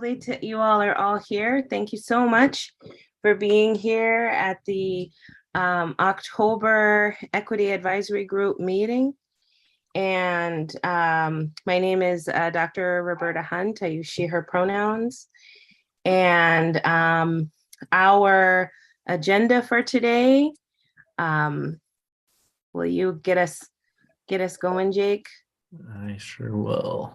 lovely to you all are all here. Thank you so much for being here at the October Equity Advisory Group meeting. And my name is Dr. Roberta Hunt. I use she, her pronouns. And our agenda for today, will you get us going, Jake? I sure will.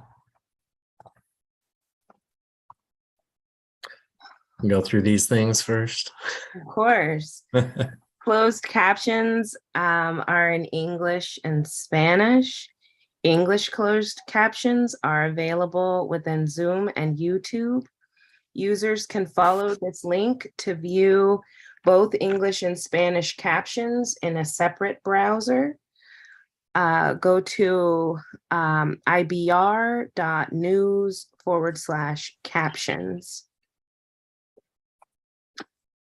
Go through these things first. Of course. Closed captions are in English and Spanish. English closed captions are available within Zoom and YouTube. Users can follow this link to view both English and Spanish captions in a separate browser. Go to ibr.news/captions.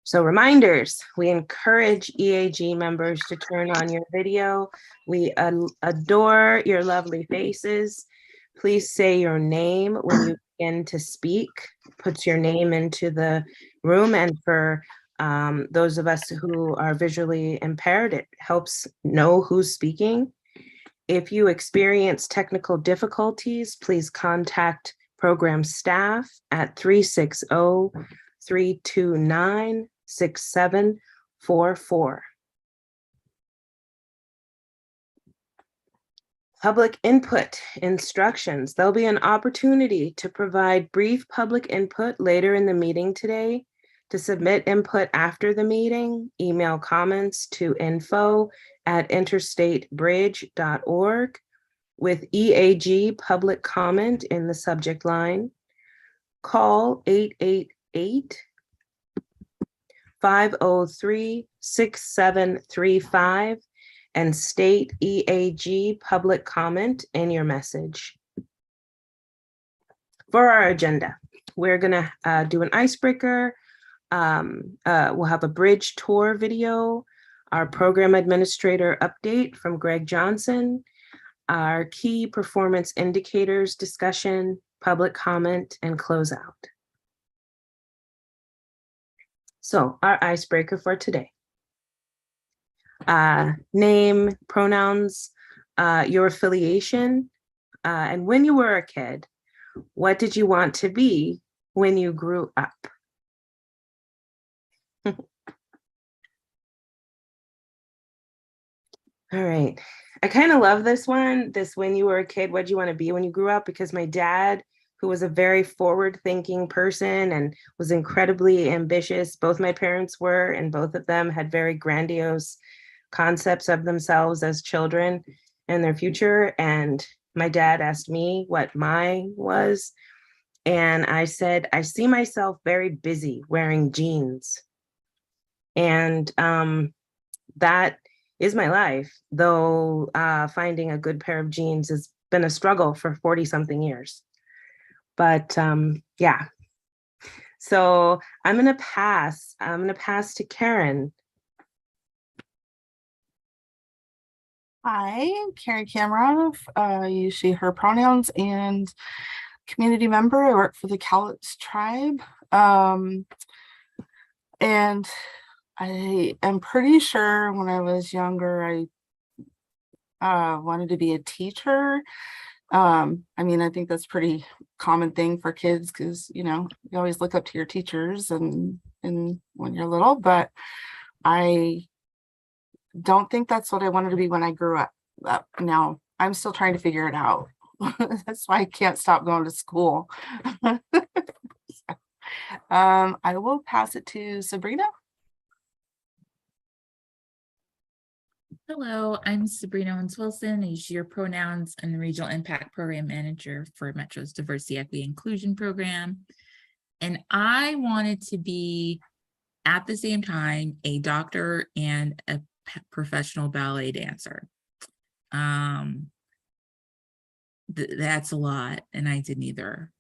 So reminders, we encourage EAG members to turn on your video. We adore your lovely faces. Please say your name when you begin to speak. Puts your name into the room, and for those of us who are visually impaired, it helps know who's speaking. If you experience technical difficulties, please contact program staff at 360-329-6744. Public input instructions. There'll be an opportunity to provide brief public input later in the meeting today. To submit input after the meeting, email comments to info@interstatebridge.org with EAG Public Comment in the subject line. Call 888-503-6735 and state EAG Public Comment in your message. For our agenda, we're gonna do an icebreaker. We'll have a bridge tour video, our program administrator update from Greg Johnson, our key performance indicators discussion, public comment, and closeout. So our icebreaker for today. Name, pronouns, your affiliation, and when you were a kid, what did you want to be when you grew up? All right. I kind of love this one, when you were a kid, what do you want to be when you grew up? Because my dad, who was a very forward-thinking person and was incredibly ambitious, both my parents were, and both of them had very grandiose concepts of themselves as children and their future. And my dad asked me what mine was. And I said, I see myself very busy wearing jeans. And that is my life, though finding a good pair of jeans has been a struggle for 40-something years. But yeah, so I'm gonna pass to Karen. Hi, Karen Cameronoff. I use she, her pronouns, and community member. I work for the Cowlitz tribe. And I am pretty sure when I was younger, I wanted to be a teacher. I mean, I think that's a pretty common thing for kids because, you know, you always look up to your teachers and when you're little, but I don't think that's what I wanted to be when I grew up. Now, I'm still trying to figure it out. That's why I can't stop going to school. I will pass it to Sabrina. Hello, I'm Sabrina Owens-Wilson. I use your pronouns and the Regional Impact Program Manager for Metro's Diversity, Equity, Inclusion Program. And I wanted to be, at the same time, a doctor and a professional ballet dancer. That's a lot, and I did neither.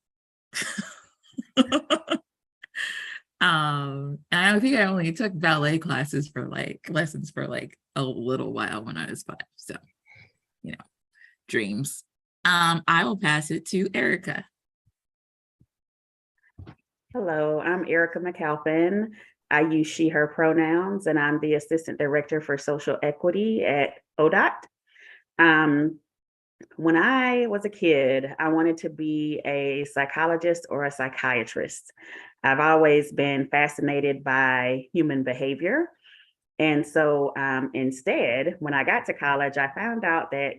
And I think I only took ballet classes for lessons for a little while when I was 5. So, you know, dreams. I will pass it to Erica. Hello, I'm Erica Mcalpin. I use she, her pronouns, and I'm the Assistant Director for Social Equity at ODOT. When I was a kid, I wanted to be a psychologist or a psychiatrist. I've always been fascinated by human behavior. And so instead, when I got to college, I found out that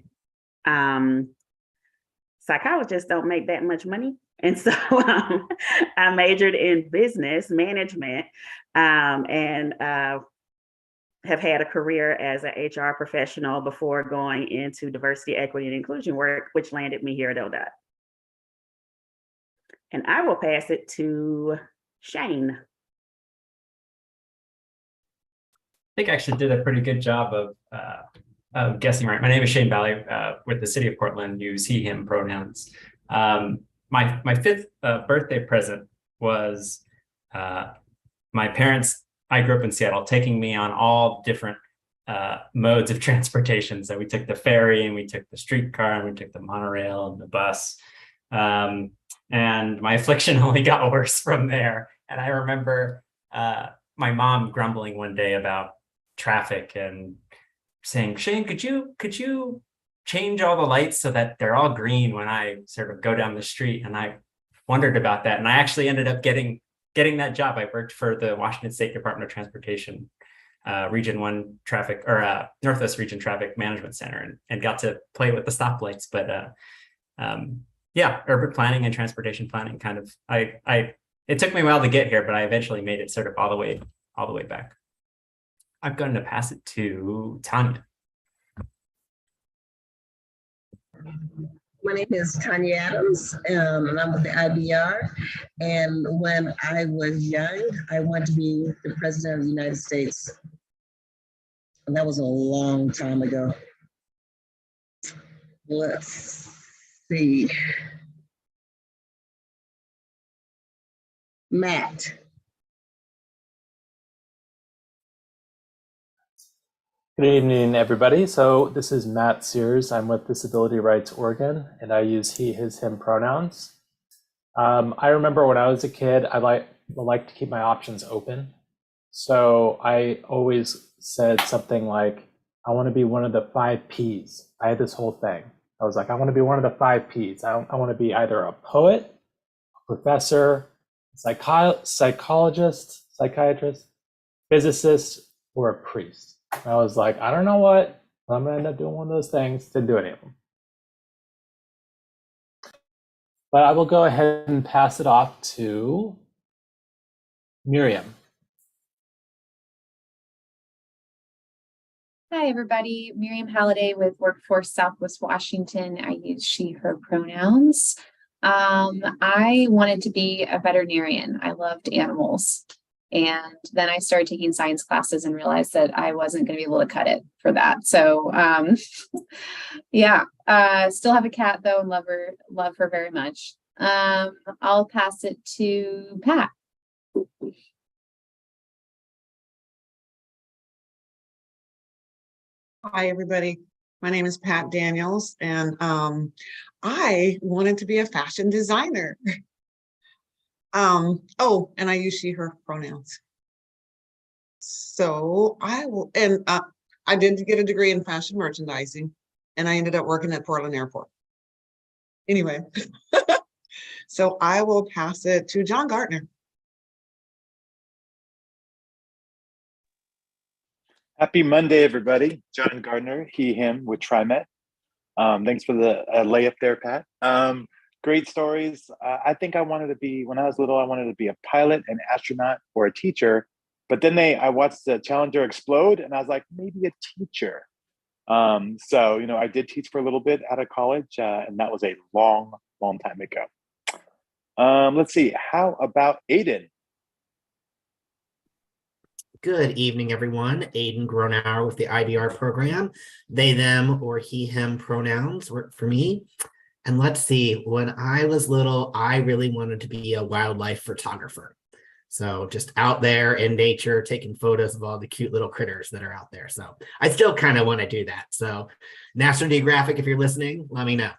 psychologists don't make that much money. And so I majored in business management and have had a career as an HR professional before going into diversity, equity, and inclusion work, which landed me here at ODOT. And I will pass it to Shane. I think I actually did a pretty good job of guessing right. My name is Shane Bally with the city of Portland, use he, him pronouns. My fifth birthday present was my parents, I grew up in Seattle, taking me on all different modes of transportation. So we took the ferry and we took the streetcar and we took the monorail and the bus. And my affliction only got worse from there. And I remember my mom grumbling one day about traffic and saying, Shane, could you change all the lights so that they're all green when I sort of go down the street? And I wondered about that. And I actually ended up getting that job. I worked for the Washington State Department of Transportation, Region 1 traffic or Northwest Region Traffic Management Center and got to play with the stoplights. But yeah, urban planning and transportation planning kind of, it took me a while to get here, but I eventually made it sort of all the way back. I'm going to pass it to Tanya. My name is Tanya Adams, and I'm with the IBR. And when I was young, I wanted to be the President of the United States. And that was a long time ago. Let's see. Matt. Good evening, everybody. So this is Matt Sears. I'm with Disability Rights Oregon, and I use he, his, him pronouns. I remember when I was a kid, I like to keep my options open. So I always said something like, I want to be one of the 5 Ps. I had this whole thing. I was like, I want to be one of the 5 Ps. I want to be either a poet, a professor, psychologist, psychiatrist, physicist, or a priest. I was like, I don't know what, but I'm gonna end up doing one of those things. Didn't do any of them. But I will go ahead and pass it off to Miriam. Hi, everybody. Miriam Halliday with Workforce Southwest Washington. I use she, her pronouns. I wanted to be a veterinarian. I loved animals. And then I started taking science classes and realized that I wasn't going to be able to cut it for that. So, yeah, still have a cat though and love her very much. I'll pass it to Pat. Hi, everybody. My name is Pat Daniels, and I wanted to be a fashion designer. Oh, and I use she, her pronouns. So I will, and I did get a degree in fashion merchandising, and I ended up working at Portland Airport. Anyway, so I will pass it to John Gartner. Happy Monday, everybody. John Gardner, he, him with TriMet. Thanks for the layup there, Pat. Great stories. I think I wanted to be, when I was little, I wanted to be a pilot, an astronaut, or a teacher. But then I watched the Challenger explode, and I was like, maybe a teacher. So, you know, I did teach for a little bit out of college, and that was a long, long time ago. Let's see. How about Aiden? Good evening, everyone. Aiden Gronauer with the IDR program. They, them, or he, him pronouns work for me. And let's see, when I was little, I really wanted to be a wildlife photographer. So just out there in nature, taking photos of all the cute little critters that are out there. So I still kind of want to do that. So National Geographic, if you're listening, let me know.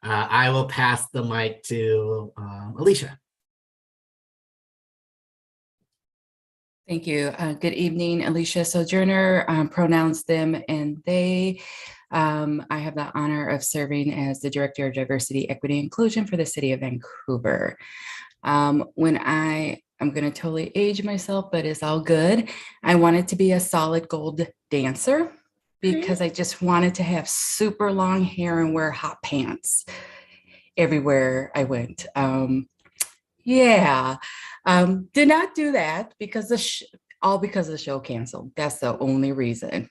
I will pass the mic to Alicia. Thank you. Good evening, Alicia Sojourner, pronouns them and they. I have the honor of serving as the Director of Diversity, Equity, Inclusion for the City of Vancouver. I'm going to totally age myself, but it's all good. I wanted to be a solid gold dancer because I just wanted to have super long hair and wear hot pants everywhere I went. Did not do that because all because the show canceled. That's the only reason.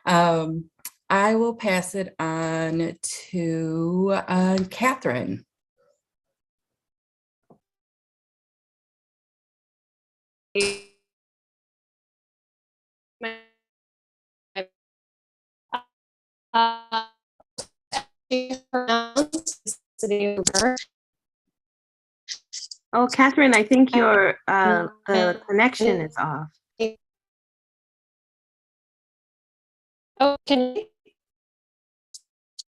I will pass it on to Catherine. Oh, Catherine, I think your the connection is off. Oh, can you?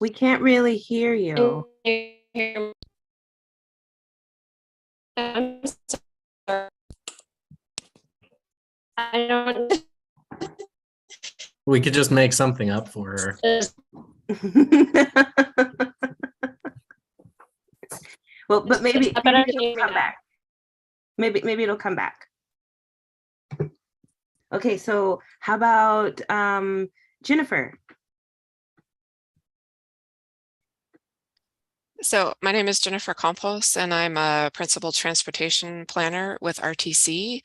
We can't really hear you. I'm sorry. I don't. We could just make something up for her. Well, but maybe Can you it'll hear me come now? back. Maybe it'll come back. Okay, so how about Jennifer? So my name is Jennifer Campos, and I'm a principal transportation planner with RTC.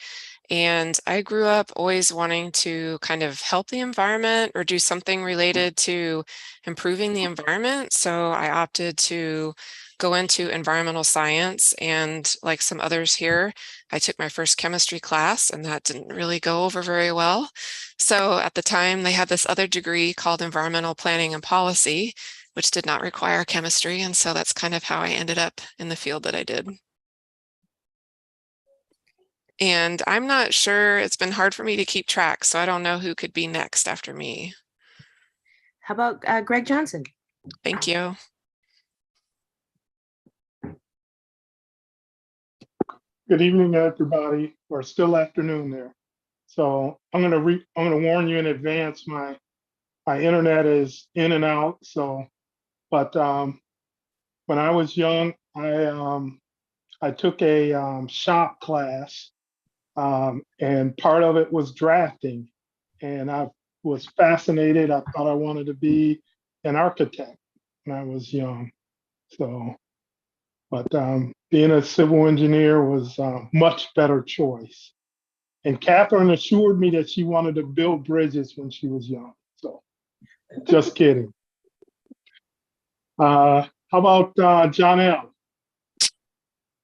And I grew up always wanting to kind of help the environment or do something related to improving the environment. So I opted to go into environmental science, and like some others here, I took my first chemistry class and that didn't really go over very well. So at the time they had this other degree called environmental planning and policy, which did not require chemistry. And so that's kind of how I ended up in the field that I did. And I'm not sure, it's been hard for me to keep track, so I don't know who could be next after me. How about Greg Johnson? Thank you. Good evening, everybody, or still afternoon there. So I'm gonna warn you in advance. My internet is in and out. So, but when I was young, I took a shop class, and part of it was drafting, and I was fascinated. I thought I wanted to be an architect when I was young. So. But being a civil engineer was a much better choice. And Catherine assured me that she wanted to build bridges when she was young. So just kidding. How about John L?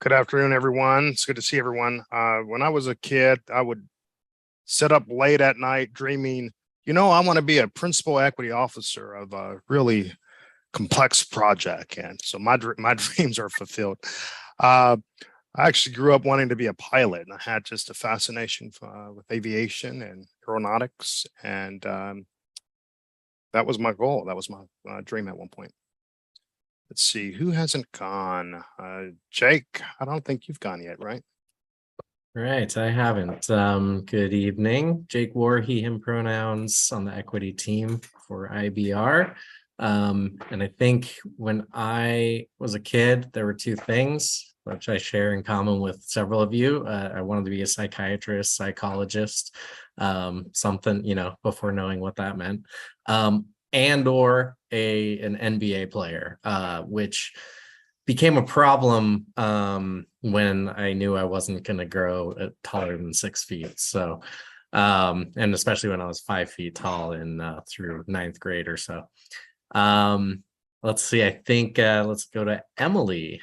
Good afternoon, everyone. It's good to see everyone. When I was a kid, I would sit up late at night dreaming, I want to be a principal equity officer of a really complex project, and so my dreams are fulfilled. I actually grew up wanting to be a pilot, and I had just a fascination with aviation and aeronautics, and that was my goal. That was my dream at one point. Let's see, who hasn't gone? Jake, I don't think you've gone yet, right? Right, I haven't. Good evening. Jake War, he, him pronouns on the equity team for IBR. And I think when I was a kid, there were two things which I share in common with several of you. I wanted to be a psychiatrist, psychologist, something, before knowing what that meant, and or an NBA player, which became a problem when I knew I wasn't going to grow taller than 6 feet. So, and especially when I was 5 feet tall through 9th grade or so. Let's see, I think let's go to Emily.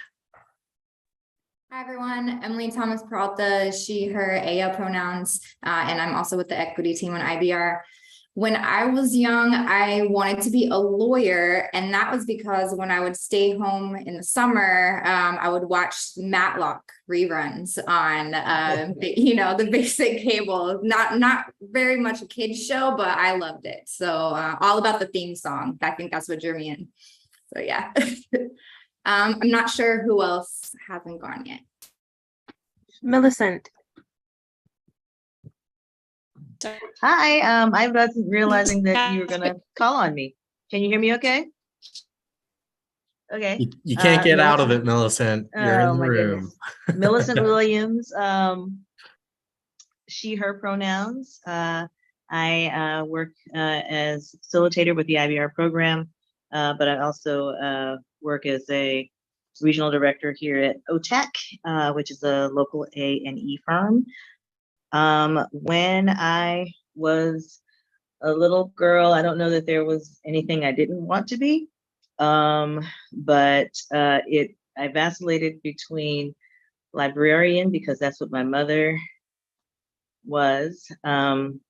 Hi everyone, Emily Thomas Peralta, she, her, aya pronouns, and I'm also with the equity team on IBR. When I was young, I wanted to be a lawyer, and that was because when I would stay home in the summer, I would watch Matlock reruns on, the basic cable. Not very much a kid's show, but I loved it. So all about the theme song. I think that's what drew me in. So yeah, I'm not sure who else hasn't gone yet. Millicent. Hi, I wasn't realizing that you were gonna call on me. Can you hear me okay? Okay. You can't get out of Millicent- it, Millicent. You're in Oh the my room. goodness. Millicent Williams, she, her pronouns. I work as facilitator with the IBR program, but I also work as a regional director here at OTAC, which is a local A&E firm. When I was a little girl, I don't know that there was anything I didn't want to be, but I vacillated between librarian, because that's what my mother was, plant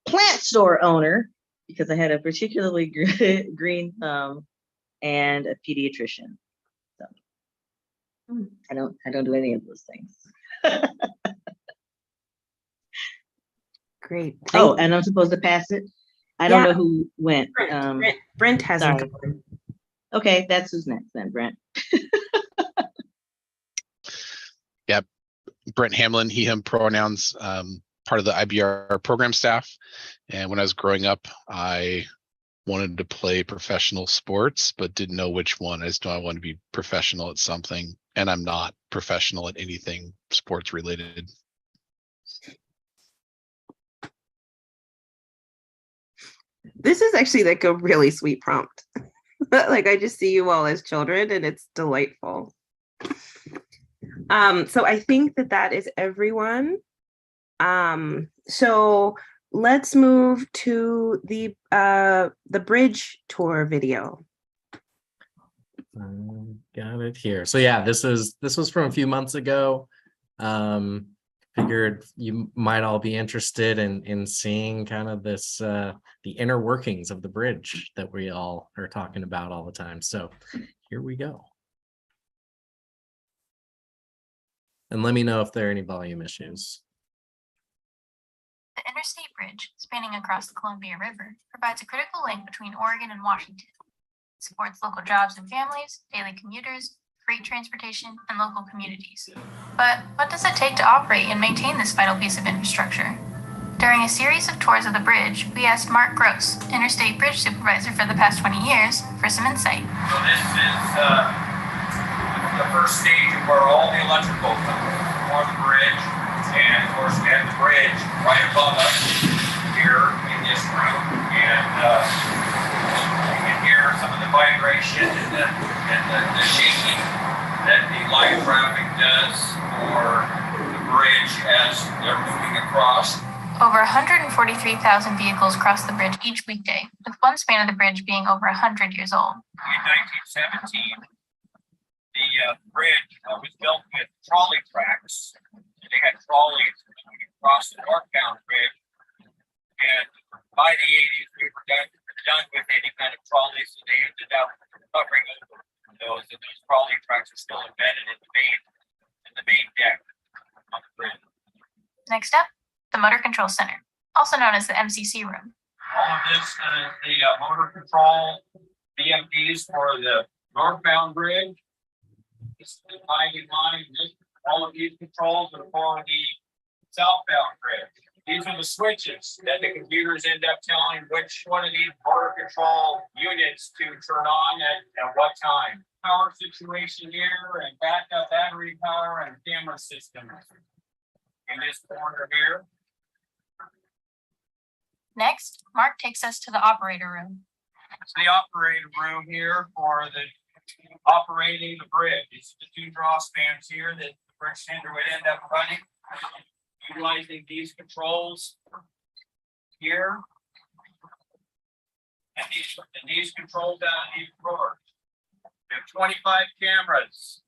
store owner, because I had a particularly green thumb, and a pediatrician. So I don't do any of those things. Great. Oh, and I'm supposed to pass it. I don't know who went. Brent hasn't sorry. gone. Okay, that's who's next then, Brent. Yep. Brent Hamlin, he, him pronouns, part of the IBR program staff. And when I was growing up, I wanted to play professional sports, but didn't know which one. I just know I want to be professional at something, and I'm not professional at anything sports related. This is actually like a really sweet prompt. Like, I just see you all as children, and it's delightful. So I think that is everyone. So let's move to the bridge tour video. Got it here. So yeah, this was from a few months ago. Figured you might all be interested in seeing kind of this the inner workings of the bridge that we all are talking about all the time. So here we go. And let me know if there are any volume issues. The Interstate Bridge, spanning across the Columbia River, provides a critical link between Oregon and Washington. It supports local jobs and families, daily commuters, freight transportation, and local communities. But what does it take to operate and maintain this vital piece of infrastructure? During a series of tours of the bridge, we asked Mark Gross, Interstate Bridge Supervisor for the past 20 years, for some insight. So this is the first stage of where all the electrical comes for the bridge, and of course we have the bridge right above us here in this room, and you can hear some of the vibration and the shaking that the light traffic does for the bridge as they're moving across. Over 143,000 vehicles cross the bridge each weekday, with one span of the bridge being over 100 years old. In 1917, the bridge was built with trolley tracks. They had trolleys across the northbound bridge, and by the 80s, we were done with any kind of trolleys, so they ended up covering over those, and those trolley tracks are still embedded in the main deck on the bridge. Next up, the Motor Control Center, also known as the MCC room. All of this is the motor control BMPs for the northbound bridge. This is the dividing line. All of these controls are for the southbound bridge. These are the switches that the computers end up telling which one of these motor control units to turn on at what time. Power situation here, and backup battery power, and camera systems in this corner here. Next, Mark takes us to the operator room. It's the operator room here for the operating the bridge. These are the two draw spans here that the bridge tender would end up running, utilizing these controls here, and these controls down in these drawers. We have 25 cameras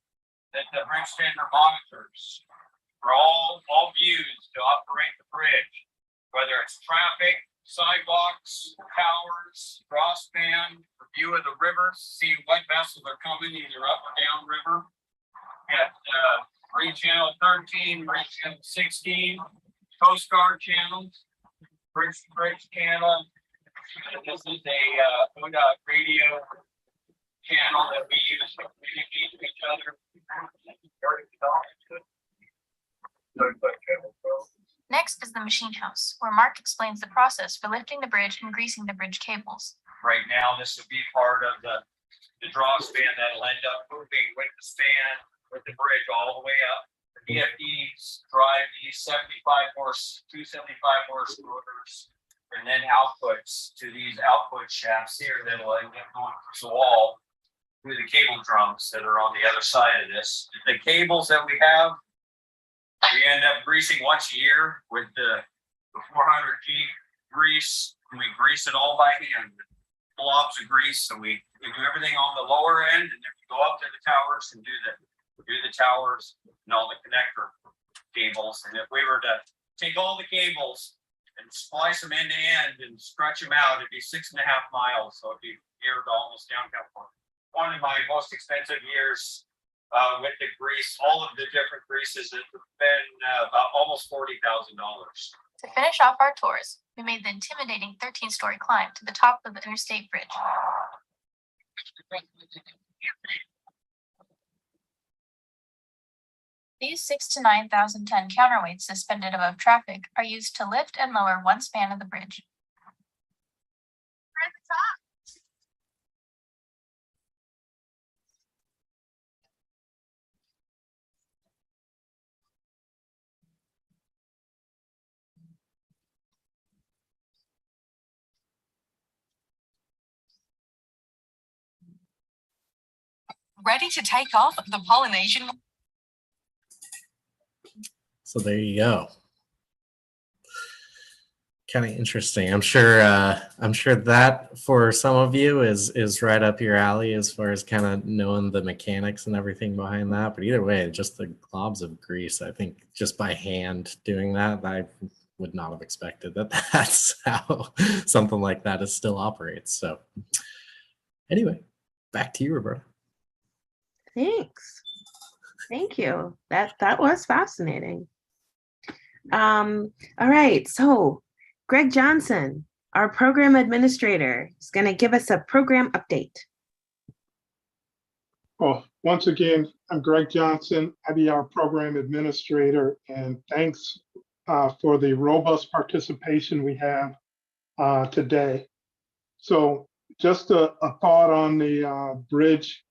that the bridge tender monitors for all views to operate the bridge, whether it's traffic, sidewalks, towers, crossband, view of the river, see what vessels are coming either up or down river. At Marine Channel 13, Marine Channel 16, Coast Guard channels, Bridge to Bridge channel. And this is a ODOT radio channel that we use to communicate to each other. Next is the machine house, where Mark explains the process for lifting the bridge and greasing the bridge cables. Right now, this will be part of the draw span that'll end up moving with the span, with the bridge all the way up. The VFDs drive these 275 horse motors, and then outputs to these output shafts here that'll end up going across the wall through the cable drums that are on the other side of this. The cables that we have, we end up greasing once a year with the 400G grease, and we grease it all by hand. Blobs of grease, so we do everything on the lower end, and then we go up to the towers and do the towers and all the connector cables. And if we were to take all the cables and splice them end to end and stretch them out, it'd be 6.5 miles. So it'd be here to almost downtown Portland. One of my most expensive years with the grease, all of the different greases, has been about almost $40,000. To finish off our tours, we made the intimidating 13-story climb to the top of the interstate bridge. These 6,000 to 9,000 ton counterweights suspended above traffic are used to lift and lower one span of the bridge. We're at the top. Ready to take off the Polynesian. So there you go. Kind of interesting. I'm sure that for some of you is right up your alley as far as kind of knowing the mechanics and everything behind that. But either way, just the globs of grease, I think just by hand doing that, I would not have expected that that's how something like that is still operates. So anyway, back to you, Roberta. Thanks. Thank you. That was fascinating. All right, so Greg Johnson, our program administrator, is going to give us a program update. Well, once again, I'm Greg Johnson, IBR program administrator, and thanks for the robust participation we have today. So just a thought on the bridge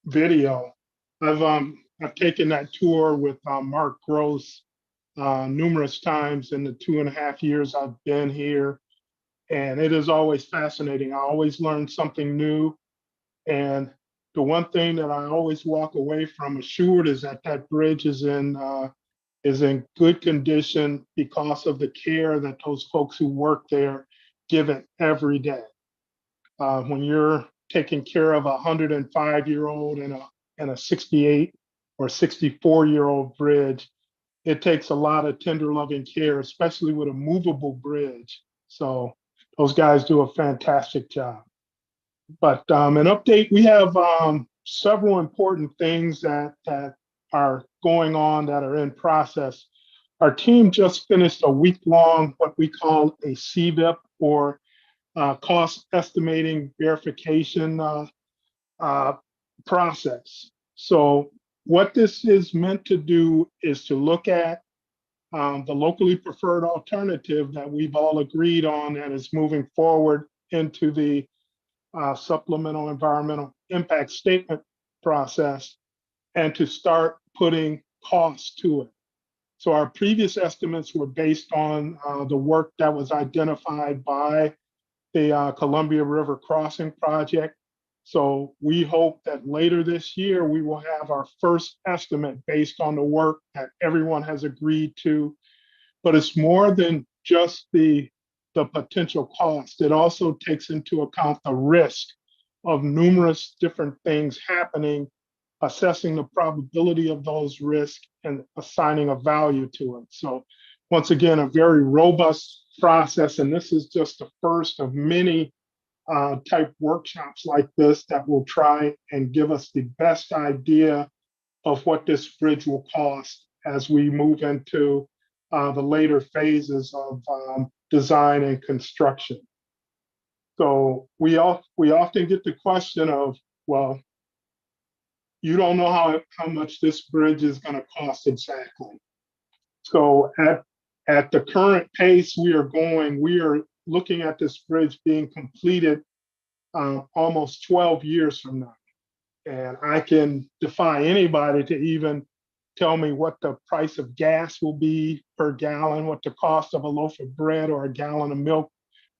video. I've taken that tour with Mark Gross numerous times in the 2.5 years I've been here, and it is always fascinating. I always learn something new, and the one thing that I always walk away from assured is that that bridge is in good condition because of the care that those folks who work there give it every day. When you're taking care of a 105-year-old and a 68 or 64-year-old bridge, it takes a lot of tender loving care, especially with a movable bridge. So those guys do a fantastic job. But an update, we have several important things that are going on that are in process. Our team just finished a week-long, what we call a CVIP, or cost estimating verification process. So what this is meant to do is to look at the locally preferred alternative that we've all agreed on that is moving forward into the supplemental environmental impact statement process, and to start putting costs to it. So our previous estimates were based on the work that was identified by the Columbia River Crossing Project. So we hope that later this year, we will have our first estimate based on the work that everyone has agreed to. But it's more than just the potential cost. It also takes into account the risk of numerous different things happening, assessing the probability of those risks and assigning a value to it. So once again, a very robust process, and this is just the first of many type workshops like this that will try and give us the best idea of what this bridge will cost as we move into the later phases of design and construction. So we often get the question of, well, you don't know how much this bridge is going to cost exactly. So At the current pace we are going, we are looking at this bridge being completed almost 12 years from now. And I can defy anybody to even tell me what the price of gas will be per gallon, what the cost of a loaf of bread or a gallon of milk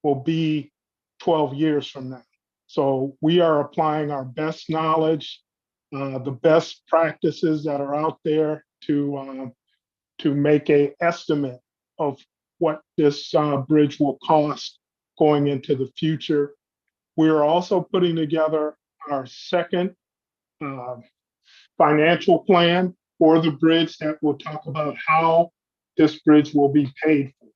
will be 12 years from now. So we are applying our best knowledge, the best practices that are out there to make an estimate of what this bridge will cost going into the future. We are also putting together our second financial plan for the bridge that will talk about how this bridge will be paid for.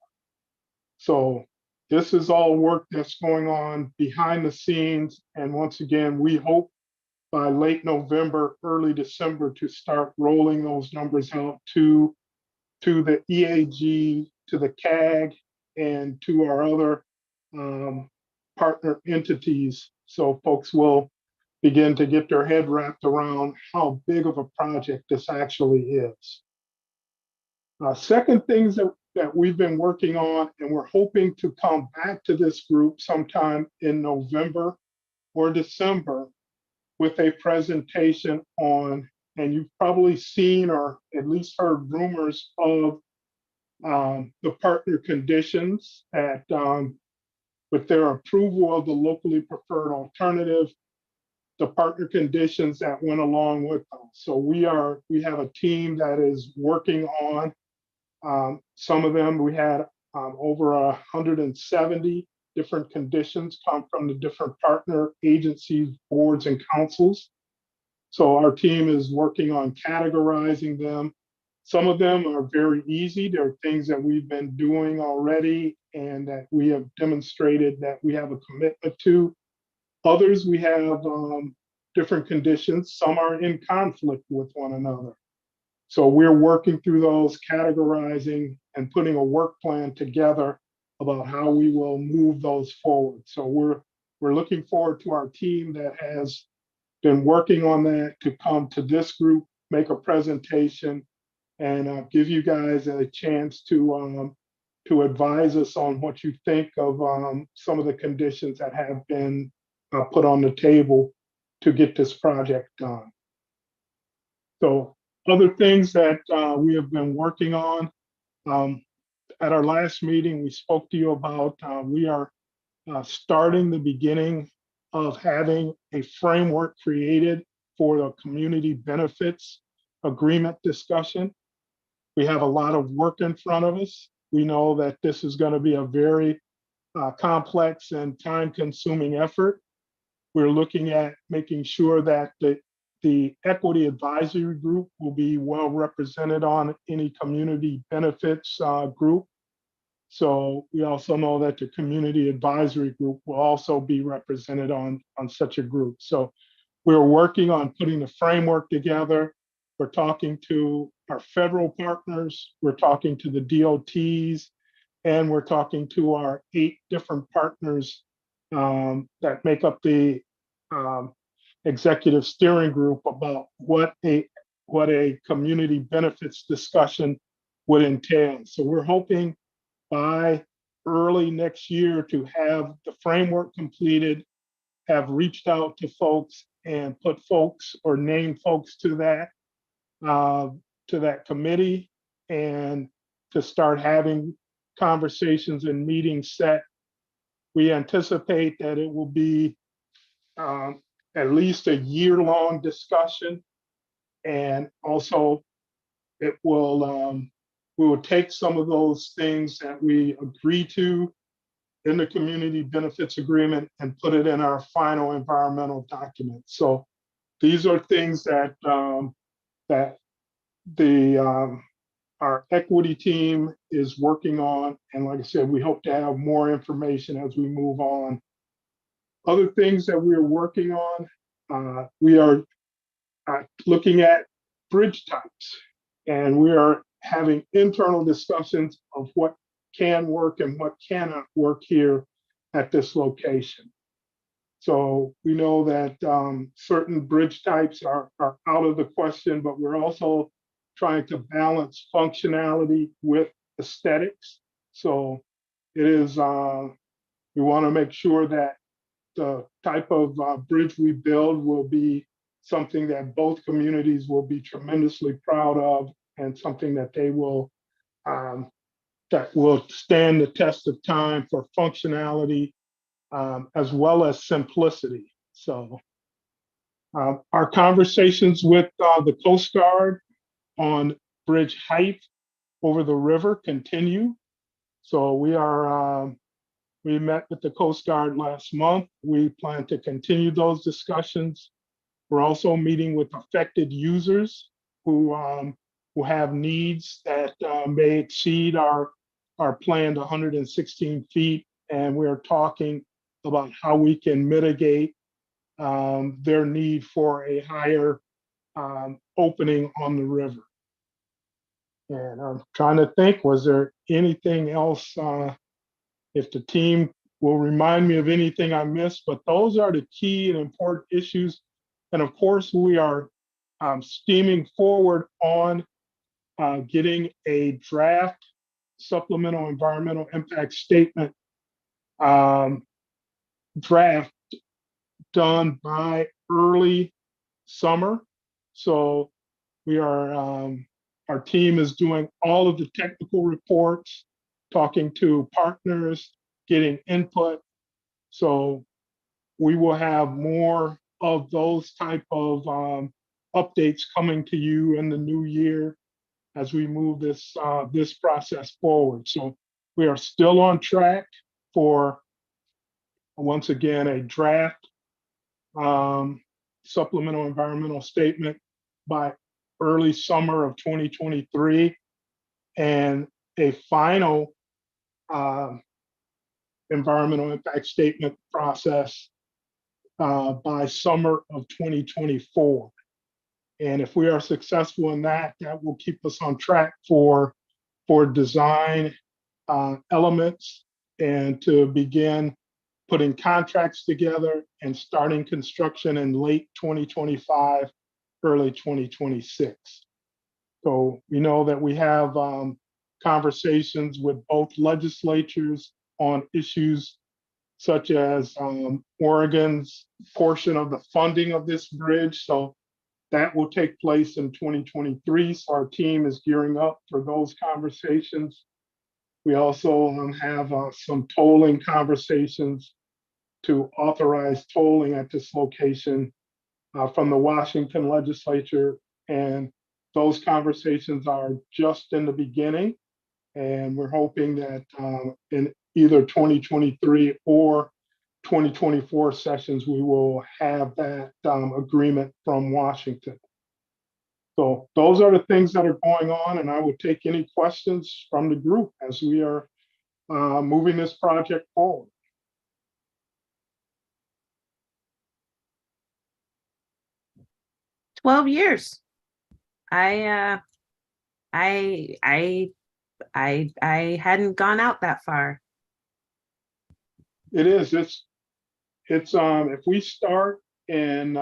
So this is all work that's going on behind the scenes. And once again, we hope by late November, early December to start rolling those numbers out to the EAG, to the CAG, and to our other partner entities. So folks will begin to get their head wrapped around how big of a project this actually is. Second things that we've been working on, and we're hoping to come back to this group sometime in November or December with a presentation on, and you've probably seen or at least heard rumors of the partner conditions that with their approval of the locally preferred alternative, the partner conditions that went along with them. So we have a team that is working on some of them. We had over 170 different conditions come from the different partner agencies, boards, and councils. So our team is working on categorizing them. Some of them are very easy. They're things that we've been doing already and that we have demonstrated that we have a commitment to. Others, we have different conditions. Some are in conflict with one another. So we're working through those, categorizing and putting a work plan together about how we will move those forward. So we're looking forward to our team that has been working on that to come to this group, make a presentation, and give you guys a chance to advise us on what you think of some of the conditions that have been put on the table to get this project done. So other things that we have been working on, at our last meeting, we spoke to you about, we are starting the beginning of having a framework created for the community benefits agreement discussion. We have a lot of work in front of us. We know that this is going to be a very complex and time-consuming effort. We're looking at making sure that the equity advisory group will be well represented on any community benefits group. So we also know that the community advisory group will also be represented on such a group. So we're working on putting the framework together. We're talking to our federal partners, we're talking to the DOTs, and we're talking to our 8 different partners that make up the executive steering group about what a community benefits discussion would entail. So we're hoping by early next year to have the framework completed, have reached out to folks and put folks or name folks to that committee, and to start having conversations and meetings set. We anticipate that it will be at least a year-long discussion, and also it will we will take some of those things that we agree to in the community benefits agreement and put it in our final environmental document. So these are things that our equity team is working on, and like I said, we hope to have more information as we move on. Other things that we're working on, we are looking at bridge types, and we are having internal discussions of what can work and what cannot work here at this location. So we know that certain bridge types are out of the question, but we're also trying to balance functionality with aesthetics. So it is, we want to make sure that the type of bridge we build will be something that both communities will be tremendously proud of, and something that they will that will stand the test of time for functionality as well as simplicity. So our conversations with the Coast Guard on bridge height over the river continue. So we met with the Coast Guard last month. We plan to continue those discussions. We're also meeting with affected users who have needs that may exceed our planned 116 feet. And we're talking about how we can mitigate their need for a higher opening on the river. And I'm trying to think, was there anything else? If the team will remind me of anything I missed, but those are the key and important issues. And of course, we are steaming forward on getting a draft supplemental environmental impact statement draft done by early summer. So we are, our team is doing all of the technical reports, talking to partners, getting input. So we will have more of those type of updates coming to you in the new year as we move this this process forward. So we are still on track for, once again, a draft supplemental environmental statement by early summer of 2023, and a final environmental impact statement process by summer of 2024. And if we are successful in that, that will keep us on track for design elements and to begin putting contracts together and starting construction in late 2025, early 2026. So we know that we have conversations with both legislatures on issues such as Oregon's portion of the funding of this bridge. So that will take place in 2023. So our team is gearing up for those conversations. We also have some tolling conversations to authorize tolling at this location from the Washington legislature. And those conversations are just in the beginning. And we're hoping that in either 2023 or 2024 sessions, we will have that agreement from Washington. So those are the things that are going on, and I will take any questions from the group as we are moving this project forward. "12 years. I hadn't gone out that far. It is. It's if we start in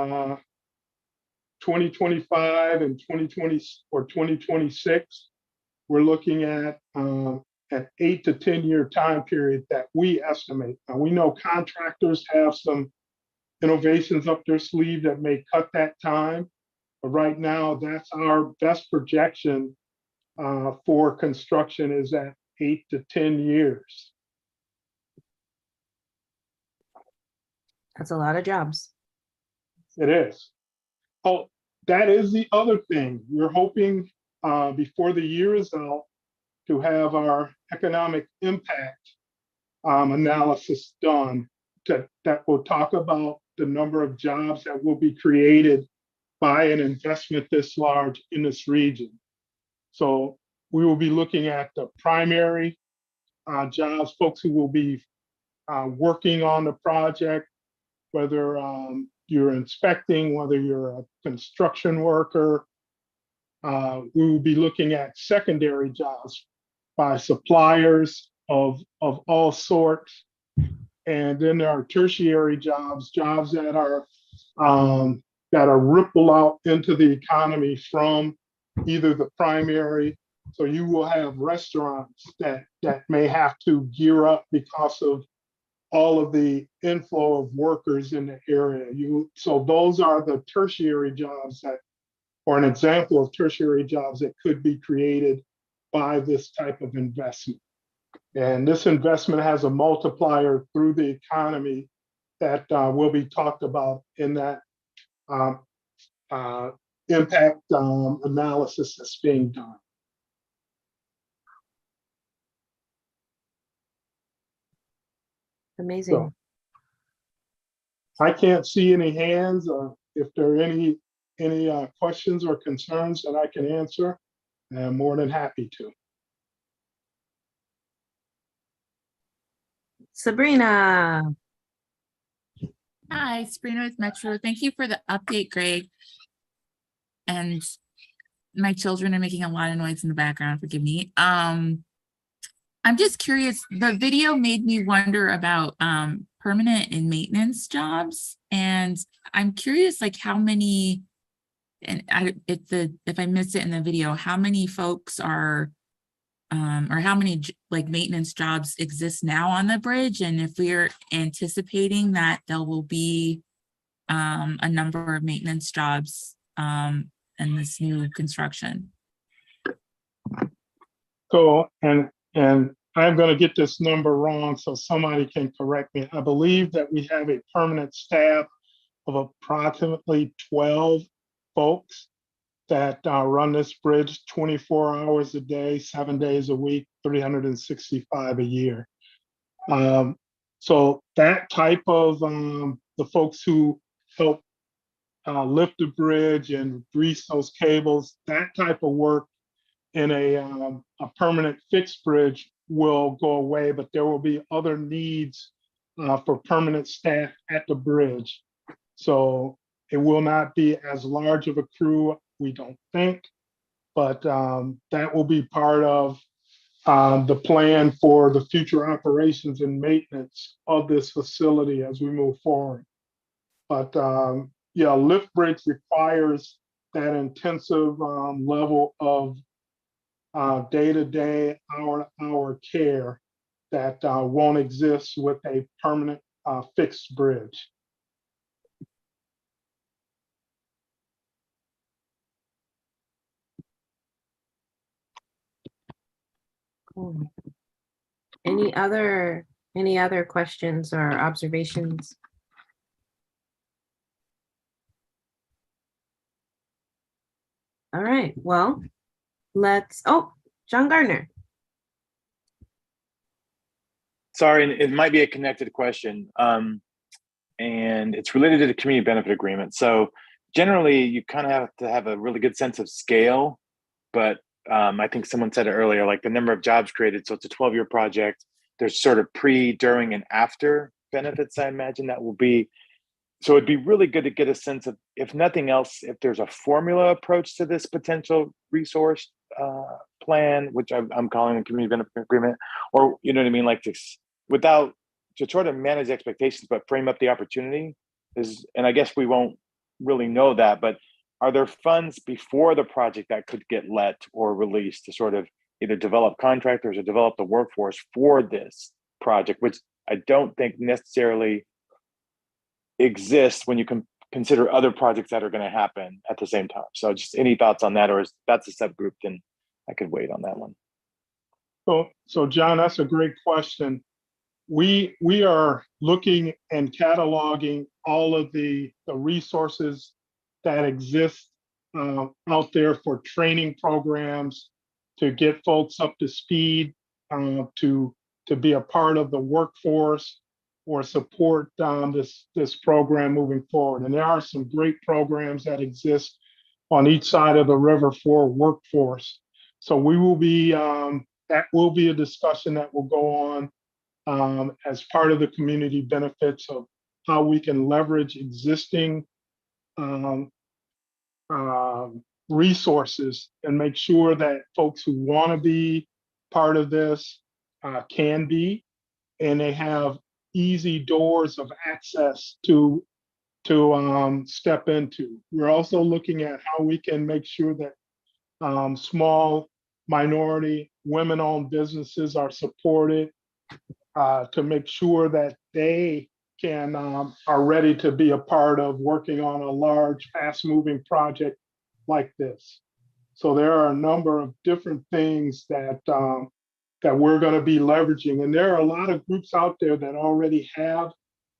2025 and 2020 or 2026, we're looking at an 8 to 10 year time period that we estimate. Now, we know contractors have some innovations up their sleeve that may cut that time, but right now that's our best projection for construction, is at 8 to 10 years. That's a lot of jobs. It is. Oh, that is the other thing. We're hoping before the year is out to have our economic impact analysis done that will talk about the number of jobs that will be created by an investment this large in this region. So we will be looking at the primary jobs, folks who will be working on the project, whether you're inspecting, whether you're a construction worker. We will be looking at secondary jobs by suppliers of all sorts. And then there are tertiary jobs that are ripple out into the economy from either the primary So you will have restaurants that may have to gear up because of all of the inflow of workers in the area. So those are the tertiary jobs that, or an example of tertiary jobs that could be created by this type of investment. And this investment has a multiplier through the economy that will be talked about in that impact analysis that's being done. Amazing. So, I can't see any hands. If there are any questions or concerns that I can answer, I'm more than happy to. Sabrina. Hi, Sabrina with Metro. Thank you for the update, Greg. And my children are making a lot of noise in the background, forgive me. I'm just curious, the video made me wonder about permanent and maintenance jobs. And I'm curious, like how many, and if I missed it in the video, how many folks are, or how many like maintenance jobs exist now on the bridge? And if we're anticipating that there will be a number of maintenance jobs in this new construction. So, and I'm going to get this number wrong, so somebody can correct me. I believe that we have a permanent staff of approximately 12 folks that run this bridge 24 hours a day, 7 days a week, 365 a year. So that type of the folks who help lift the bridge and grease those cables, that type of work in a permanent fixed bridge will go away, but there will be other needs for permanent staff at the bridge. So it will not be as large of a crew, we don't think, but that will be part of the plan for the future operations and maintenance of this facility as we move forward. But yeah, lift bridge requires that intensive level of day-to-day, hour-to-hour care that won't exist with a permanent fixed bridge. Cool. Any other questions or observations? All right, well, John Gardner. Sorry, it might be a connected question, and it's related to the community benefit agreement. So generally, you kind of have to have a really good sense of scale, but I think someone said it earlier, like the number of jobs created. So it's a 12-year project. There's sort of pre, during, and after benefits, I imagine that will be. So it'd be really good to get a sense of, if nothing else, if there's a formula approach to this potential resource plan, which I'm calling a community benefit agreement, or you know what I mean, like this, without to try to manage expectations, but frame up the opportunity is, and I guess we won't really know that, but are there funds before the project that could get let or released to sort of either develop contractors or develop the workforce for this project, which I don't think necessarily exists when you can consider other projects that are going to happen at the same time. So just any thoughts on that, or is that's a subgroup, then I could wait on that one. So John, that's a great question. We are looking and cataloging all of the resources that exist out there for training programs to get folks up to speed, to be a part of the workforce or support this program moving forward. And there are some great programs that exist on each side of the river for workforce. So we will be, that will be a discussion that will go on as part of the community benefits of how we can leverage existing resources and make sure that folks who want to be part of this can be, and they have easy doors of access to step into. We're also looking at how we can make sure that small minority, women-owned businesses are supported to make sure that they can are ready to be a part of working on a large, fast-moving project like this. So there are a number of different things that that we're going to be leveraging, and there are a lot of groups out there that already have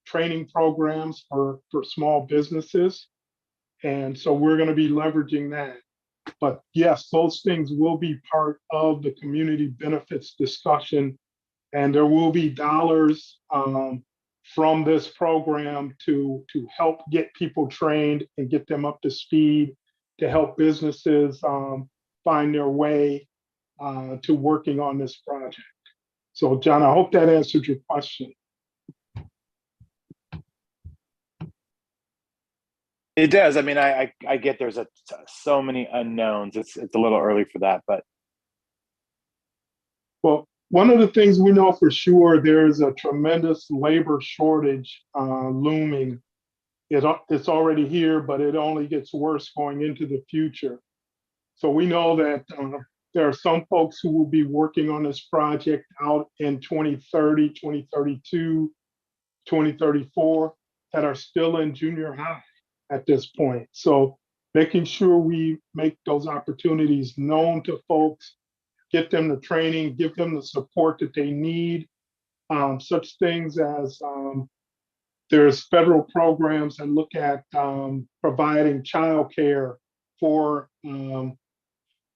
training programs for small businesses, and so we're going to be leveraging that. But yes, those things will be part of the community benefits discussion, and there will be dollars from this program to help get people trained and get them up to speed, to help businesses find their way to working on this project. So John, I hope that answered your question. It does. I mean, I get there's so many unknowns. It's a little early for that, but. Well, one of the things we know for sure, there is a tremendous labor shortage looming. It's already here, but it only gets worse going into the future. So we know that there are some folks who will be working on this project out in 2030, 2032, 2034 that are still in junior high at this point. So making sure we make those opportunities known to folks, get them the training, give them the support that they need. Such things as there's federal programs that look at providing childcare for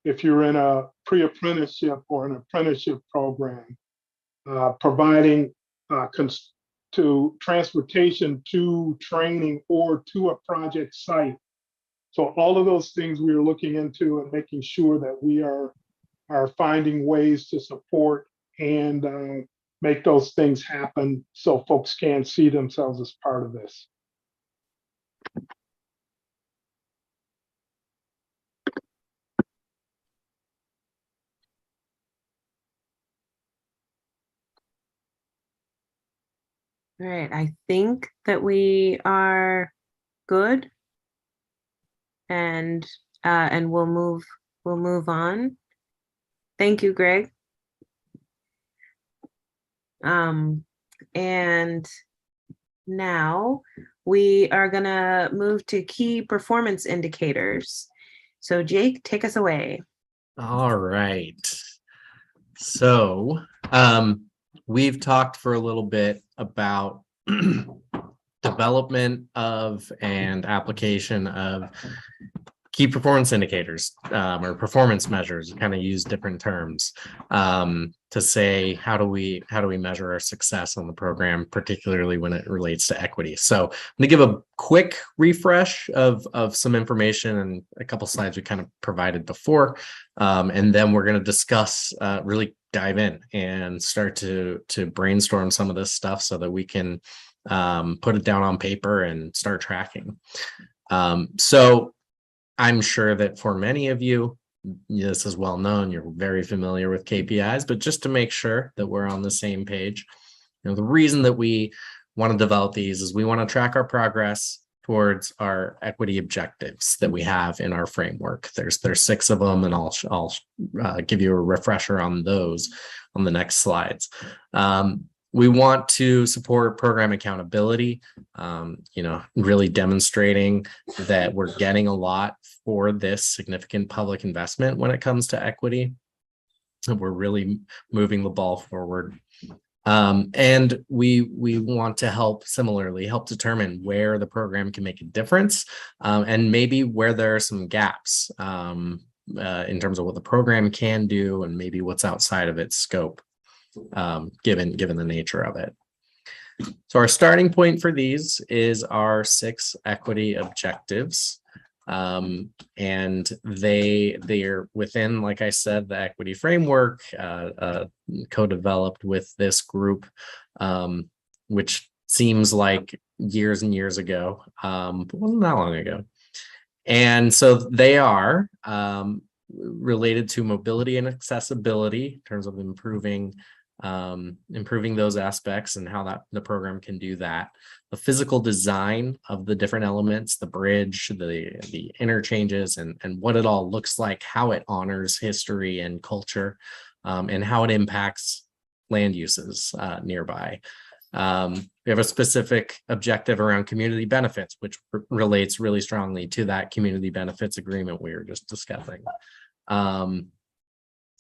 if you're in a pre-apprenticeship or an apprenticeship program, providing to transportation to training or to a project site. So all of those things we are looking into and making sure that we are finding ways to support and make those things happen so folks can see themselves as part of this. All right, I think that we are good, and we'll move on. Thank you, Greg. And now we are gonna move to key performance indicators. So Jake, take us away. All right. So we've talked for a little bit about development of and application of key performance indicators or performance measures. Kind of use different terms to say how do we measure our success on the program, particularly when it relates to equity. So I'm going to give a quick refresh of some information and a couple slides we kind of provided before, and then we're going to discuss, really dive in and start to brainstorm some of this stuff so that we can put it down on paper and start tracking. So I'm sure that for many of you, this is well known, you're very familiar with KPIs, but just to make sure that we're on the same page, the reason that we want to develop these is we want to track our progress towards our equity objectives that we have in our framework. There's 6 of them, and I'll give you a refresher on those on the next slides. We want to support program accountability, really demonstrating that we're getting a lot for this significant public investment when it comes to equity. And we're really moving the ball forward. And we want to similarly help determine where the program can make a difference, and maybe where there are some gaps in terms of what the program can do and maybe what's outside of its scope. Given the nature of it. So our starting point for these is our 6 equity objectives. And they're within, like I said, the equity framework, co-developed with this group, which seems like years and years ago, but wasn't that long ago. And so they are related to mobility and accessibility in terms of improving improving those aspects and how the program can do that. The physical design of the different elements, the bridge, the interchanges, and what it all looks like, how it honors history and culture, and how it impacts land uses nearby. We have a specific objective around community benefits, which relates really strongly to that community benefits agreement we were just discussing.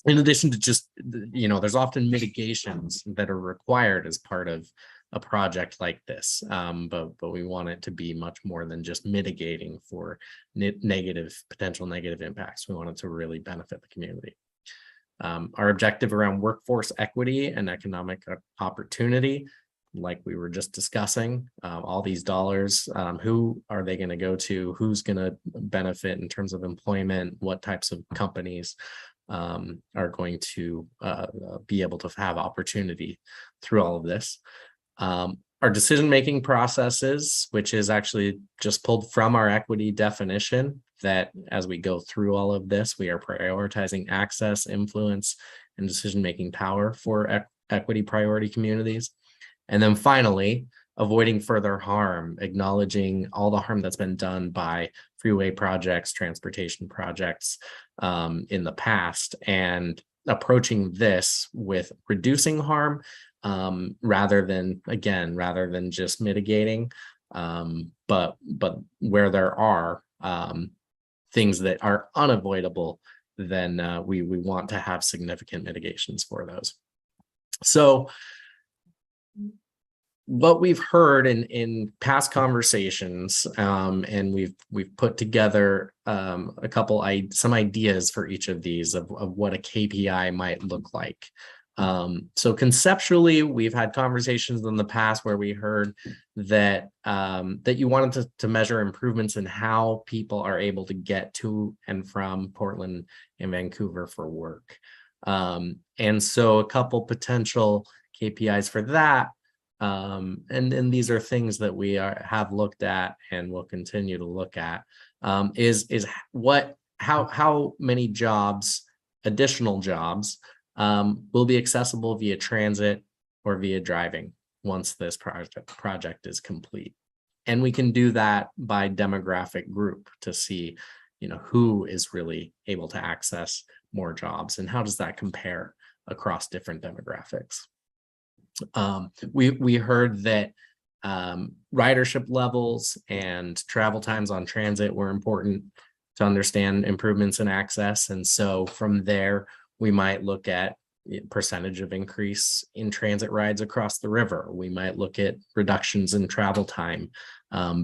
In addition to just, there's often mitigations that are required as part of a project like this, but we want it to be much more than just mitigating for potential negative impacts. We want it to really benefit the community. Our objective around workforce equity and economic opportunity, like we were just discussing, all these dollars, who are they going to go to? Who's going to benefit in terms of employment? What types of companies are going to be able to have opportunity through all of this? Our decision-making processes, which is actually just pulled from our equity definition, that as we go through all of this, we are prioritizing access, influence, and decision-making power for equity priority communities. And then finally, avoiding further harm, acknowledging all the harm that's been done by freeway projects, transportation projects in the past, and approaching this with reducing harm rather than just mitigating, but where there are things that are unavoidable, then we want to have significant mitigations for those. So what we've heard in past conversations, and we've put together some ideas for each of these of what a KPI might look like. So conceptually, we've had conversations in the past where we heard that you wanted to measure improvements in how people are able to get to and from Portland and Vancouver for work. And so a couple potential KPIs for that. And these are things that we have looked at and will continue to look at, is how many jobs, additional jobs, will be accessible via transit or via driving once this project is complete. And we can do that by demographic group to see, who is really able to access more jobs and how does that compare across different demographics. We heard that ridership levels and travel times on transit were important to understand improvements in access. And so from there, we might look at percentage of increase in transit rides across the river. We might look at reductions in travel time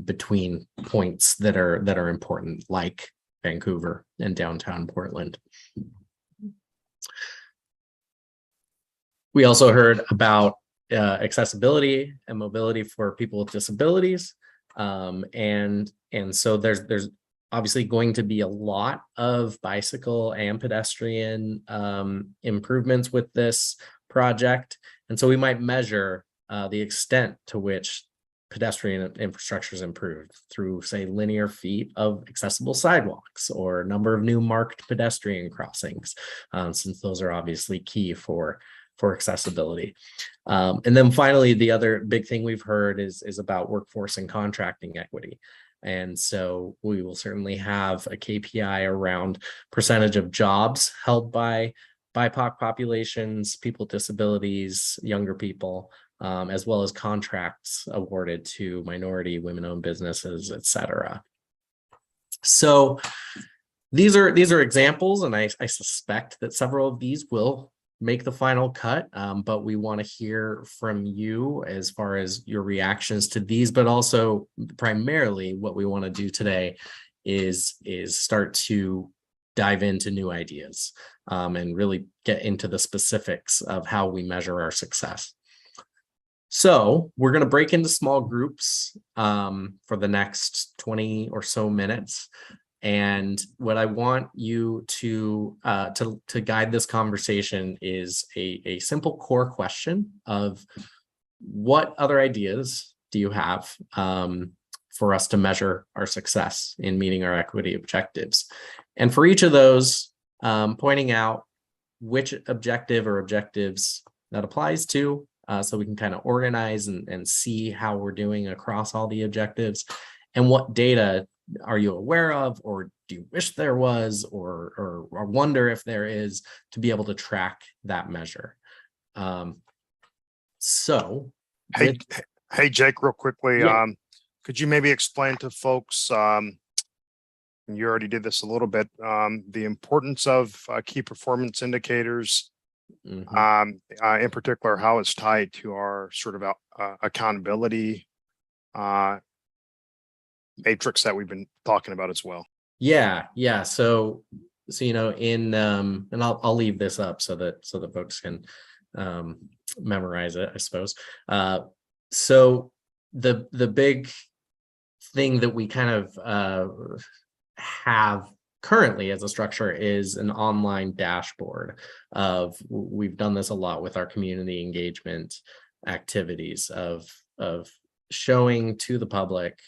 between points that are important, like Vancouver and downtown Portland. We also heard about accessibility and mobility for people with disabilities. And so there's obviously going to be a lot of bicycle and pedestrian improvements with this project. And so we might measure the extent to which pedestrian infrastructure is improved through, say, linear feet of accessible sidewalks or number of new marked pedestrian crossings, since those are obviously key for accessibility. And then finally, the other big thing we've heard is about workforce and contracting equity. And so we will certainly have a KPI around percentage of jobs held by BIPOC populations, people with disabilities, younger people, as well as contracts awarded to minority, women-owned businesses, et cetera. So these are examples, and I suspect that several of these will make the final cut, but we want to hear from you as far as your reactions to these, but also primarily what we want to do today is start to dive into new ideas and really get into the specifics of how we measure our success. So we're going to break into small groups for the next 20 or so minutes. And what I want you to guide this conversation is a simple core question of what other ideas do you have for us to measure our success in meeting our equity objectives? And for each of those, pointing out which objective or objectives that applies to, so we can kind of organize and see how we're doing across all the objectives, and what data are you aware of, or do you wish there was, or wonder if there is, to be able to track that measure. So Hey, Jake, real quickly, Yeah. could you maybe explain to folks, and you already did this a little bit, the importance of key performance indicators, in particular, how it's tied to our sort of accountability matrix that we've been talking about as well? Yeah. So you know, in and I'll leave this up so that folks can memorize it, I suppose. So the big thing that we kind of have currently as a structure is an online dashboard of, we've done this a lot with our community engagement activities of showing to the public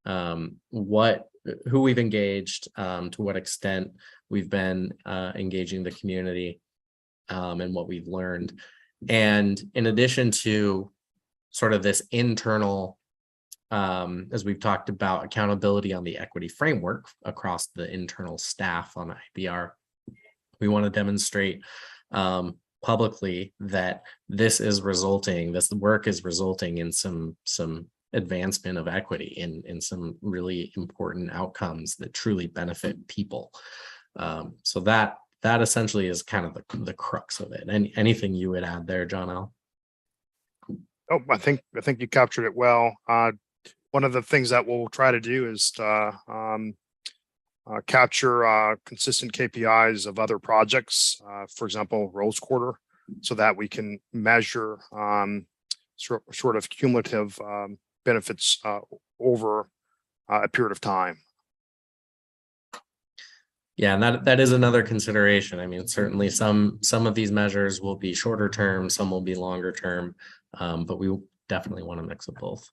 who we've engaged, to what extent we've been engaging the community, and what we've learned. And in addition to sort of this internal, as we've talked about, accountability on the equity framework across the internal staff on IBR, we want to demonstrate publicly that this work is resulting in some advancement of equity in some really important outcomes that truly benefit people. So that essentially is kind of the crux of it. And anything you would add there, John L? Oh, I think you captured it well. One of the things that we'll try to do is to capture consistent KPIs of other projects, for example, Rose Quarter, so that we can measure sort of cumulative benefits over a period of time. Yeah, and that is another consideration. I mean, certainly some of these measures will be shorter term, some will be longer term, but we definitely want to mix of both.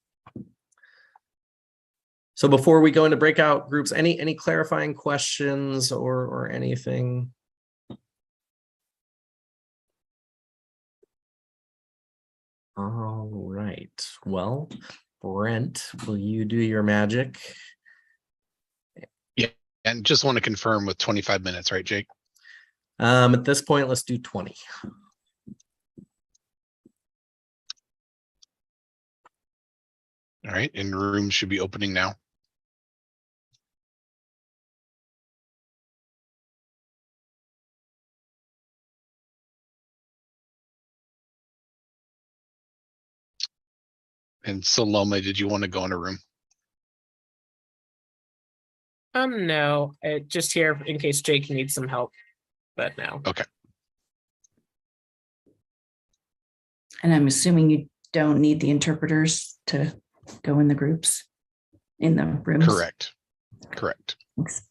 So before we go into breakout groups, any clarifying questions or anything? All right. Well, Brent, will you do your magic? Yeah, and just want to confirm with 25 minutes, right, Jake? At this point, let's do 20. All right, and the room should be opening now. And Salome, did you want to go in a room? No, just here in case Jake needs some help, but no. Okay. And I'm assuming you don't need the interpreters to go in the groups, in the rooms? Correct. Thanks.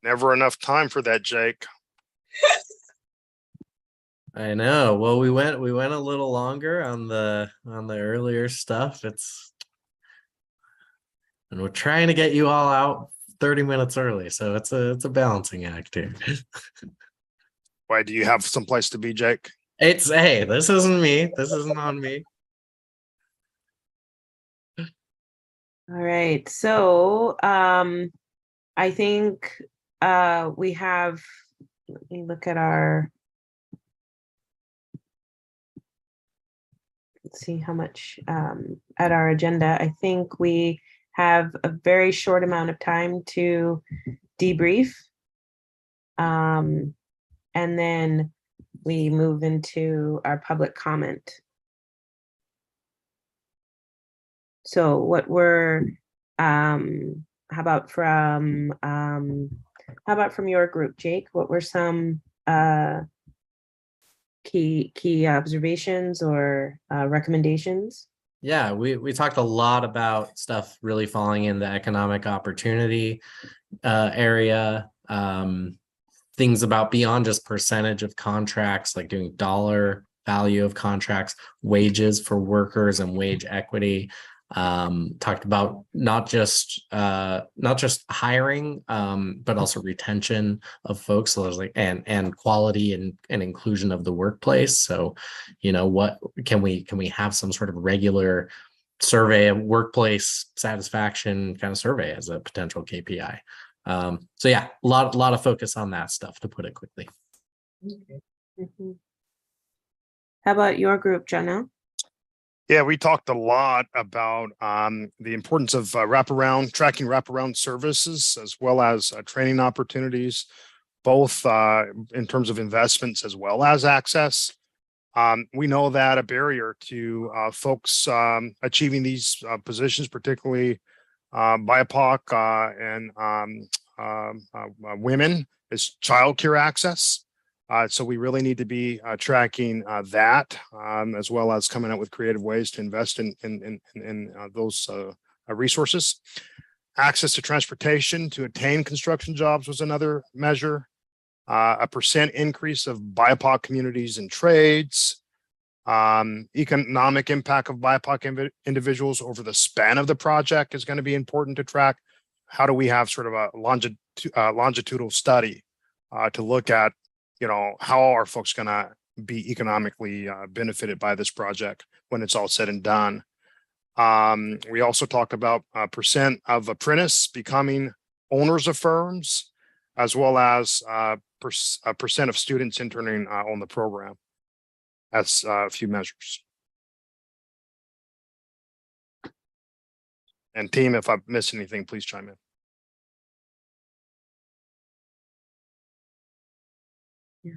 Never enough time for that, Jake. I know. Well, we went a little longer on the earlier stuff. And we're trying to get you all out 30 minutes early, so it's a balancing act here. Why, do you have some place to be, Jake? Hey, this isn't me. This isn't on me. All right. So I think we have, let me look at our, let's see how much at our agenda. I think we have a very short amount of time to debrief. And then we move into our public comment. So what were, how about from your group, Jake? What were some key observations or recommendations? Yeah, we talked a lot about stuff really falling in the economic opportunity area. Things about beyond just percentage of contracts, like doing dollar value of contracts, wages for workers and wage equity. Talked about not just hiring, but also retention of folks. So there's like and quality and inclusion of the workplace. So, what can we have some sort of regular survey of workplace satisfaction kind of survey as a potential KPI? So yeah, a lot of focus on that stuff, to put it quickly. Okay. Mm-hmm. How about your group, Janelle? Yeah, we talked a lot about the importance of tracking wraparound services, as well as training opportunities, both in terms of investments as well as access. We know that a barrier to folks achieving these positions, particularly BIPOC and women, is childcare access. So we really need to be tracking that, as well as coming up with creative ways to invest in those resources. Access to transportation to attain construction jobs was another measure. A % increase of BIPOC communities and trades. Economic impact of BIPOC individuals over the span of the project is going to be important to track. How do we have sort of a longitudinal study to look at, how are folks going to be economically benefited by this project when it's all said and done? We also talked about % of apprentice becoming owners of firms, as well as a % of students interning on the program. That's a few measures. And team, if I've missed anything, please chime in. Yeah.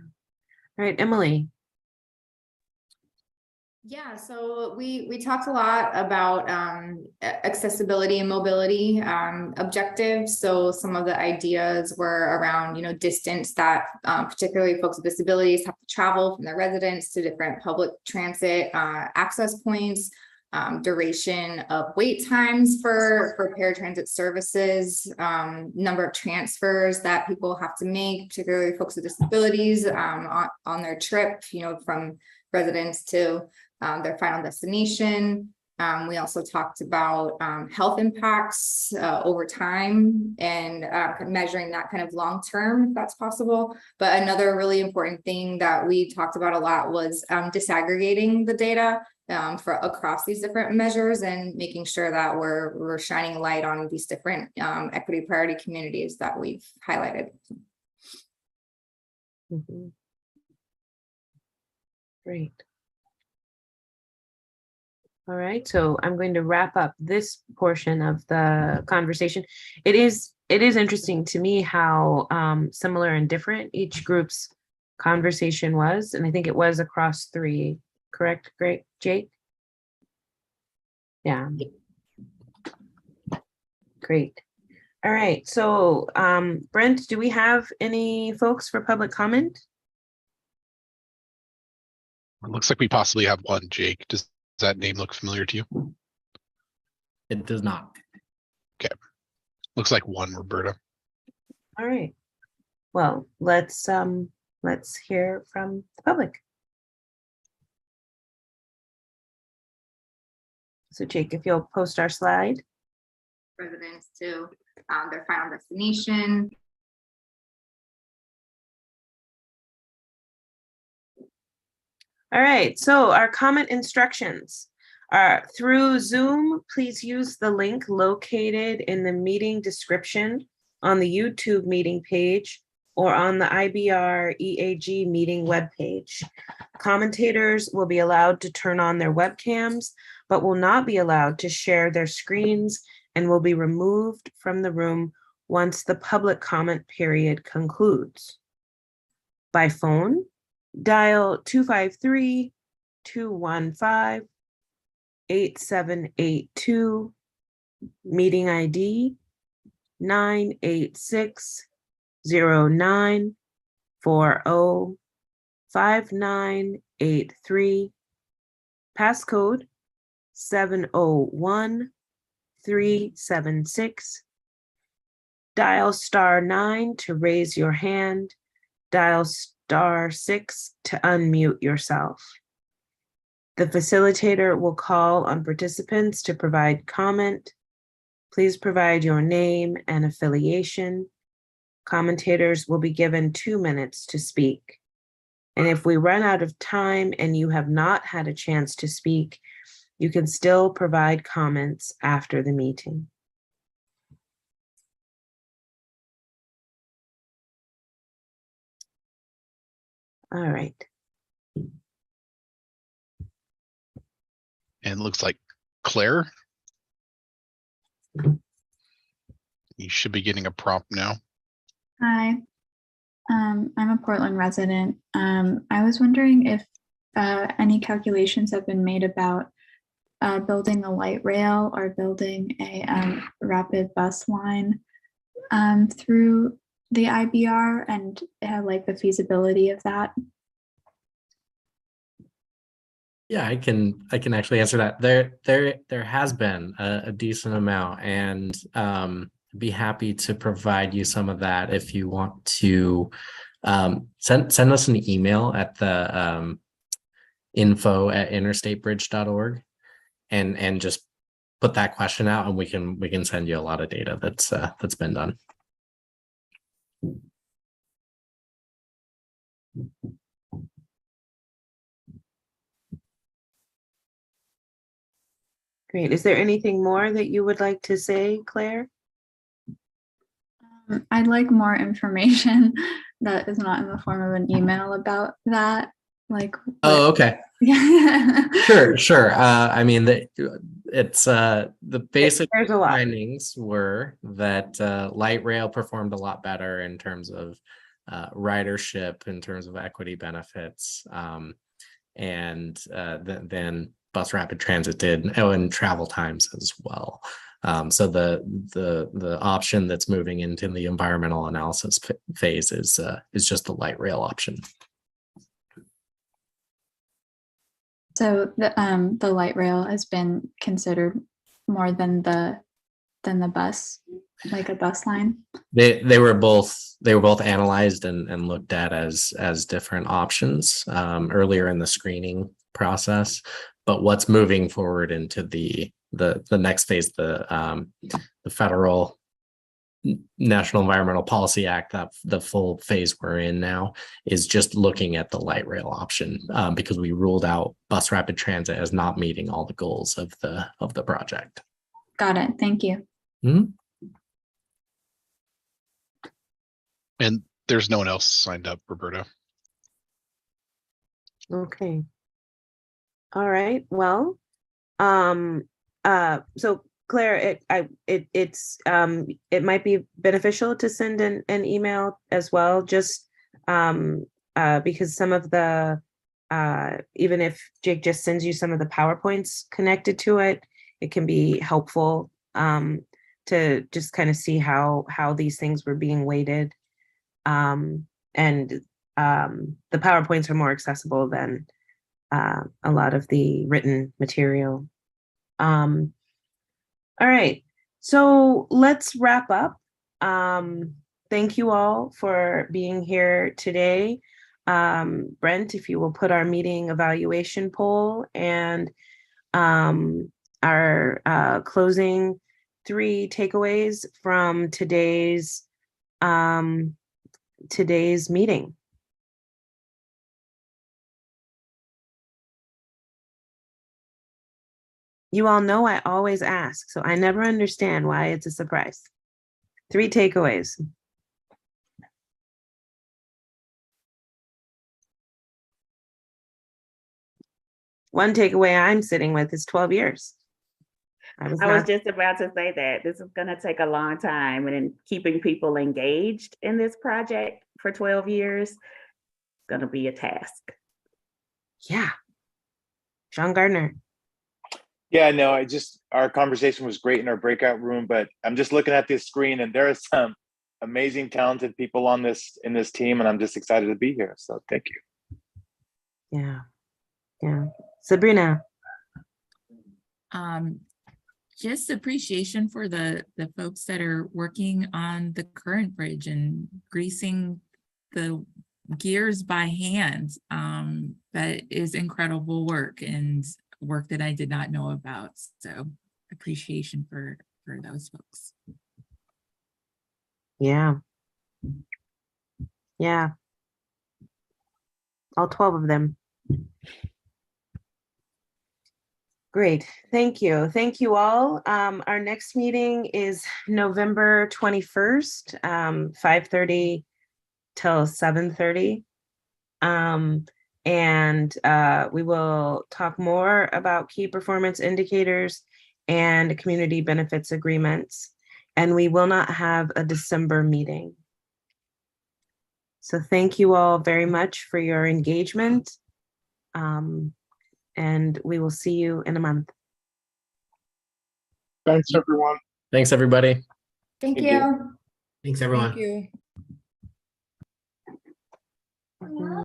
All right, Emily. Yeah, so we talked a lot about accessibility and mobility objectives. So some of the ideas were around, distance that particularly folks with disabilities have to travel from their residence to different public transit access points, duration of wait times for paratransit services, number of transfers that people have to make, particularly folks with disabilities on their trip, from residence to their final destination. We also talked about health impacts over time and measuring that kind of long term, if that's possible. But another really important thing that we talked about a lot was disaggregating the data for across these different measures and making sure that we're shining light on these different equity priority communities that we've highlighted. Mm-hmm. Great. All right, so I'm going to wrap up this portion of the conversation. It is interesting to me how similar and different each group's conversation was, and I think it was across 3, correct? Great, Jake? Yeah. Great. All right, so Brent, do we have any folks for public comment? It looks like we possibly have one, Jake. Does that name look familiar to you? It does not. Okay. Looks like one, Roberta. All right. well, let's hear from the public. So Jake, if you'll post our slide. Residents to their final destination. All right, so our comment instructions are through Zoom. Please use the link located in the meeting description on the YouTube meeting page or on the IBR EAG meeting webpage. Commentators will be allowed to turn on their webcams, but will not be allowed to share their screens and will be removed from the room once the public comment period concludes. By phone, dial 253-215-8782, meeting ID 98609405983, passcode 701376. Dial *9 to raise your hand. Dial *6 to unmute yourself. The facilitator will call on participants to provide comment. Please provide your name and affiliation. Commentators will be given 2 minutes to speak. And if we run out of time and you have not had a chance to speak, you can still provide comments after the meeting. All right. And it looks like Claire. You should be getting a prompt now. Hi, I'm a Portland resident. I was wondering if any calculations have been made about building a light rail or building a rapid bus line through the IBR and like the feasibility of that. Yeah, I can actually answer that. There has been a decent amount, and be happy to provide you some of that if you want to send us an email at the info@interstatebridge.org and just put that question out, and we can send you a lot of data that's been done. Great. Is there anything more that you would like to say, Claire? I'd like more information that is not in the form of an email about that. Like, oh, okay. Yeah. Sure. I mean, it's the basic findings were that light rail performed a lot better in terms of ridership, in terms of equity benefits, and then bus rapid transit did, and travel times as well. So the option that's moving into the environmental analysis phase is just the light rail option. So the light rail has been considered more than the bus, like a bus line. They were both analyzed and looked at as different options earlier in the screening process. But what's moving forward into the next phase, the federal National Environmental Policy Act, that the full phase we're in now, is just looking at the light rail option because we ruled out bus rapid transit as not meeting all the goals of the project. Got it. Thank you. Mm-hmm. And there's no one else signed up, Roberta. Okay. All right. Well, so Claire, it might be beneficial to send an email as well, just because some of the even if Jake just sends you some of the PowerPoints connected to it, it can be helpful to just kind of see how these things were being weighted, and the PowerPoints are more accessible than a lot of the written material. All right, so let's wrap up. thank you all for being here today. Brent, if you will put our meeting evaluation poll and our closing 3 takeaways from today's meeting. You all know I always ask, so I never understand why it's a surprise. 3 takeaways. One takeaway I'm sitting with is 12 years. I was not- just about to say that this is going to take a long time, and in keeping people engaged in this project for 12 years is going to be a task. Yeah. John Gardner. Yeah, no, our conversation was great in our breakout room, but I'm just looking at this screen and there are some amazing, talented people in this team, and I'm just excited to be here. So thank you. Yeah. Yeah. Sabrina. Just appreciation for the folks that are working on the current bridge and greasing the gears by hand. That is incredible work and work that I did not know about. So appreciation for those folks. Yeah. Yeah. All 12 of them. Great. Thank you. Thank you all. Our next meeting is November 21st, 5:30 till 7:30. And we will talk more about key performance indicators and community benefits agreements. And we will not have a December meeting. So thank you all very much for your engagement. And we will see you in a month. Thanks, everyone. Thanks, everybody. Thank you. Thanks, everyone. Thank you.